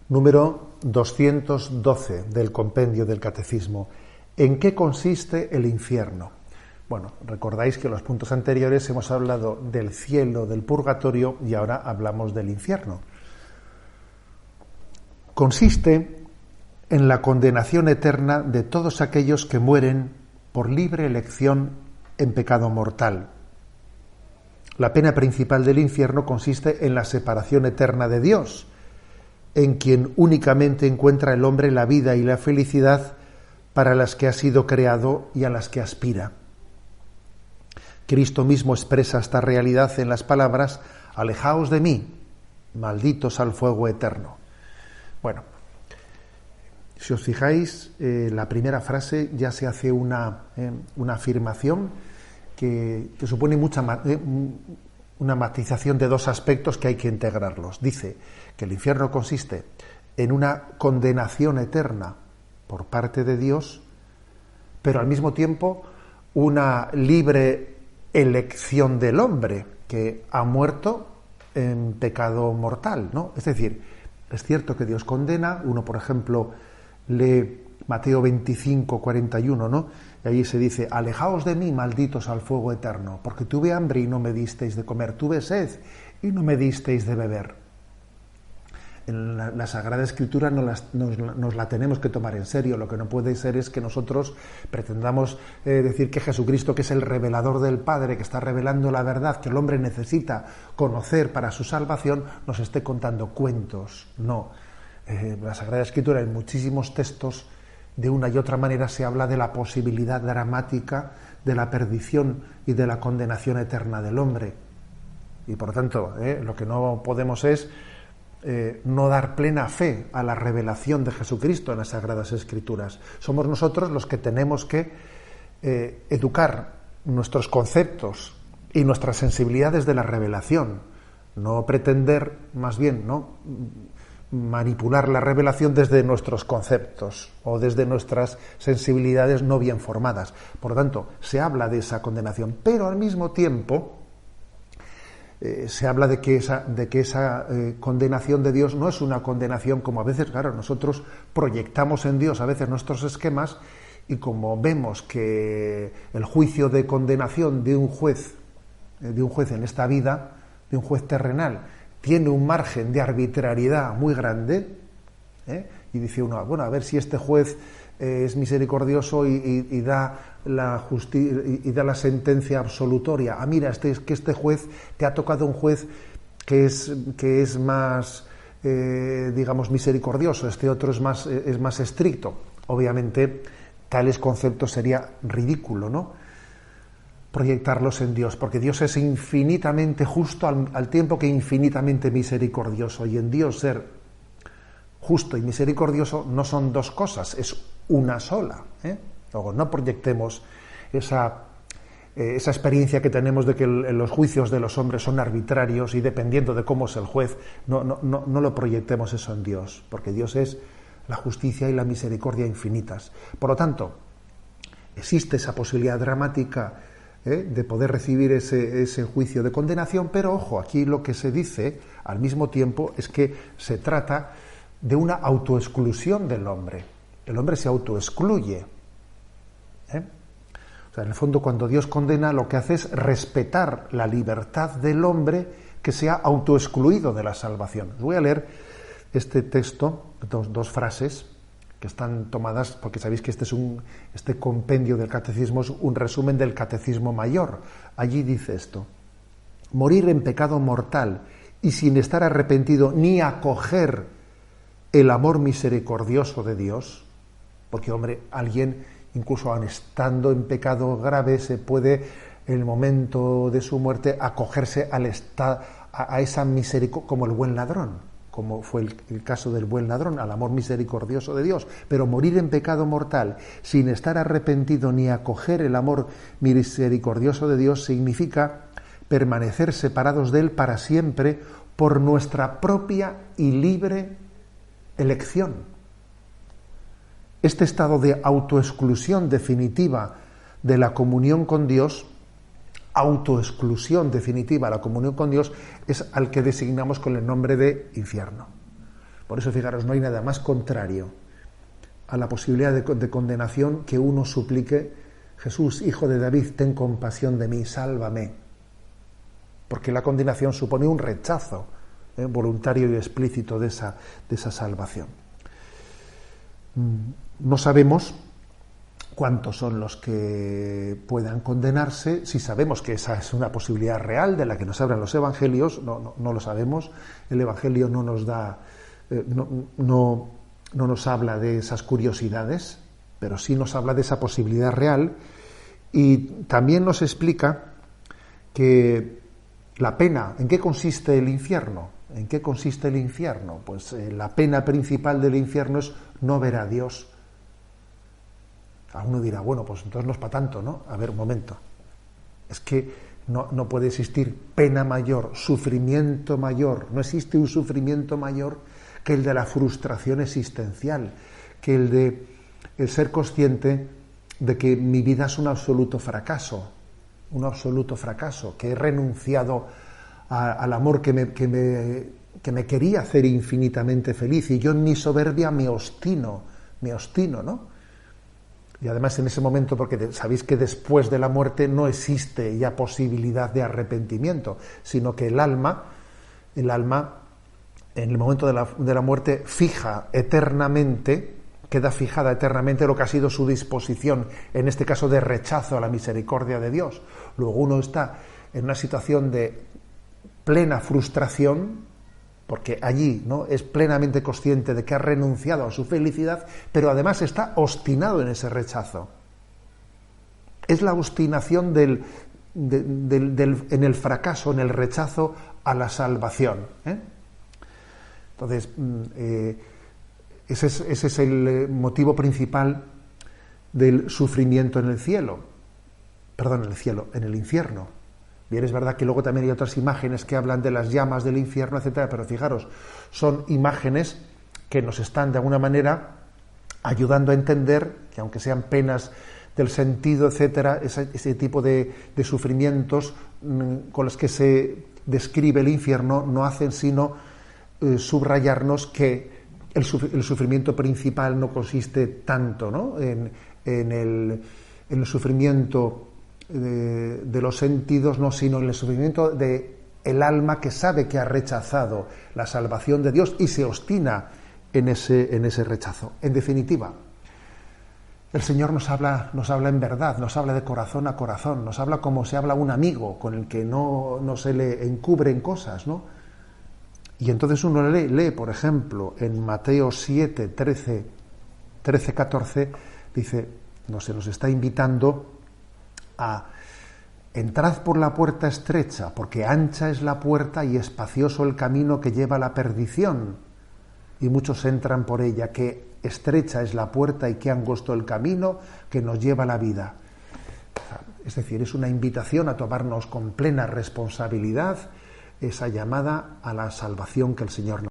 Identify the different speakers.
Speaker 1: Número 212 del compendio del Catecismo. ¿En qué consiste el infierno? Bueno, recordáis que en los puntos anteriores hemos hablado del cielo, del purgatorio, y ahora hablamos del infierno. Consiste en la condenación eterna de todos aquellos que mueren por libre elección en pecado mortal. La pena principal del infierno consiste en la separación eterna de Dios, en quien únicamente encuentra el hombre la vida y la felicidad para las que ha sido creado y a las que aspira. Cristo mismo expresa esta realidad en las palabras: «Alejaos de mí, malditos al fuego eterno». Bueno, si os fijáis, la primera frase ya se hace una afirmación que supone una matización de dos aspectos que hay que integrarlos. Dice que el infierno consiste en una condenación eterna por parte de Dios, pero al mismo tiempo una libre elección del hombre que ha muerto en pecado mortal, ¿no? Es decir, es cierto que Dios condena. Uno, por ejemplo, lee Mateo 25, 41, ¿no? Y allí se dice: «Alejaos de mí, malditos al fuego eterno, porque tuve hambre y no me disteis de comer, tuve sed y no me disteis de beber». En la Sagrada Escritura nos la tenemos que tomar en serio. Lo que no puede ser es que nosotros pretendamos decir que Jesucristo, que es el revelador del Padre, que está revelando la verdad que el hombre necesita conocer para su salvación, nos esté contando cuentos. No. En la Sagrada Escritura, en muchísimos textos, de una y otra manera se habla de la posibilidad dramática de la perdición y de la condenación eterna del hombre. Y por tanto, lo que no podemos es no dar plena fe a la revelación de Jesucristo en las Sagradas Escrituras. Somos nosotros los que tenemos que educar nuestros conceptos y nuestras sensibilidades de la revelación, no pretender, más bien, ¿no?, manipular la revelación desde nuestros conceptos o desde nuestras sensibilidades no bien formadas. Por lo tanto, se habla de esa condenación, pero al mismo tiempo se habla de que esa condenación de Dios no es una condenación como a veces, claro, nosotros proyectamos en Dios a veces nuestros esquemas, y como vemos que el juicio de condenación de un juez en esta vida, de un juez terrenal, tiene un margen de arbitrariedad muy grande, y dice uno: bueno, a ver si este juez es misericordioso y da la sentencia absolutoria. Ah, mira, que este juez, te ha tocado un juez que es más, digamos, misericordioso, este otro es más estricto. Obviamente, tales conceptos sería ridículo, ¿no?, proyectarlos en Dios, porque Dios es infinitamente justo al tiempo que infinitamente misericordioso, y en Dios ser justo y misericordioso no son dos cosas, es una sola. Luego, no proyectemos esa experiencia que tenemos de que los juicios de los hombres son arbitrarios y dependiendo de cómo es el juez, no lo proyectemos eso en Dios, porque Dios es la justicia y la misericordia infinitas. Por lo tanto, existe esa posibilidad dramática de poder recibir ese juicio de condenación, pero ojo, aquí lo que se dice al mismo tiempo es que se trata de una autoexclusión del hombre. El hombre se autoexcluye. O sea, en el fondo, cuando Dios condena, lo que hace es respetar la libertad del hombre que se ha autoexcluido de la salvación. Os voy a leer este texto, dos frases que están tomadas, porque sabéis que este compendio del catecismo es un resumen del catecismo mayor. Allí dice esto: morir en pecado mortal y sin estar arrepentido ni acoger el amor misericordioso de Dios, porque, hombre, alguien, incluso aun estando en pecado grave, se puede, en el momento de su muerte, acogerse a esa misericordia, como el buen ladrón, como fue el caso del buen ladrón, al amor misericordioso de Dios. Pero morir en pecado mortal sin estar arrepentido ni acoger el amor misericordioso de Dios significa permanecer separados de Él para siempre por nuestra propia y libre elección. Este estado de autoexclusión definitiva de la comunión con Dios, es al que designamos con el nombre de infierno. Por eso, fijaros, no hay nada más contrario a la posibilidad de condenación que uno suplique: Jesús, Hijo de David, ten compasión de mí, sálvame. Porque la condenación supone un rechazo voluntario y explícito de esa salvación. No sabemos cuántos son los que puedan condenarse. Si sabemos que esa es una posibilidad real de la que nos hablan los evangelios, no lo sabemos. El evangelio no nos da, no nos habla de esas curiosidades, pero sí nos habla de esa posibilidad real, y también nos explica que la pena, ¿en qué consiste el infierno? ¿En qué consiste el infierno? Pues la pena principal del infierno es no ver a Dios. A uno dirá, bueno, pues entonces no es para tanto, ¿no? A ver, un momento. Es que no puede existir pena mayor, sufrimiento mayor. No existe un sufrimiento mayor que el de la frustración existencial, que el de el ser consciente de que mi vida es un absoluto fracaso, que he renunciado al amor que me quería hacer infinitamente feliz, y yo en mi soberbia me obstino, ¿no? Y además en ese momento, porque sabéis que después de la muerte no existe ya posibilidad de arrepentimiento, sino que el alma en el momento de la muerte queda fijada eternamente lo que ha sido su disposición, en este caso de rechazo a la misericordia de Dios. Luego uno está en una situación de plena frustración, porque allí, ¿no?, es plenamente consciente de que ha renunciado a su felicidad, pero además está obstinado en ese rechazo. Es la obstinación en el fracaso, en el rechazo a la salvación, Entonces, ese es el motivo principal del sufrimiento en el infierno. Bien, es verdad que luego también hay otras imágenes que hablan de las llamas del infierno, etcétera, pero fijaros, son imágenes que nos están de alguna manera ayudando a entender que, aunque sean penas del sentido, etcétera, ese tipo de sufrimientos con los que se describe el infierno no hacen sino subrayarnos que el sufrimiento principal no consiste tanto, ¿no?, en el sufrimiento de los sentidos, no, sino en el sufrimiento de el alma, que sabe que ha rechazado la salvación de Dios y se obstina en ese rechazo. En definitiva, el Señor nos habla en verdad, nos habla de corazón a corazón, nos habla como se habla un amigo con el que no se le encubren cosas, ¿no? Y entonces uno lee, por ejemplo, en Mateo 7, 13, 14, dice, se nos está invitando a: entrad por la puerta estrecha, porque ancha es la puerta y espacioso el camino que lleva a la perdición, y muchos entran por ella, que estrecha es la puerta y que angosto el camino que nos lleva a la vida. Es decir, es una invitación a tomarnos con plena responsabilidad esa llamada a la salvación que el Señor nos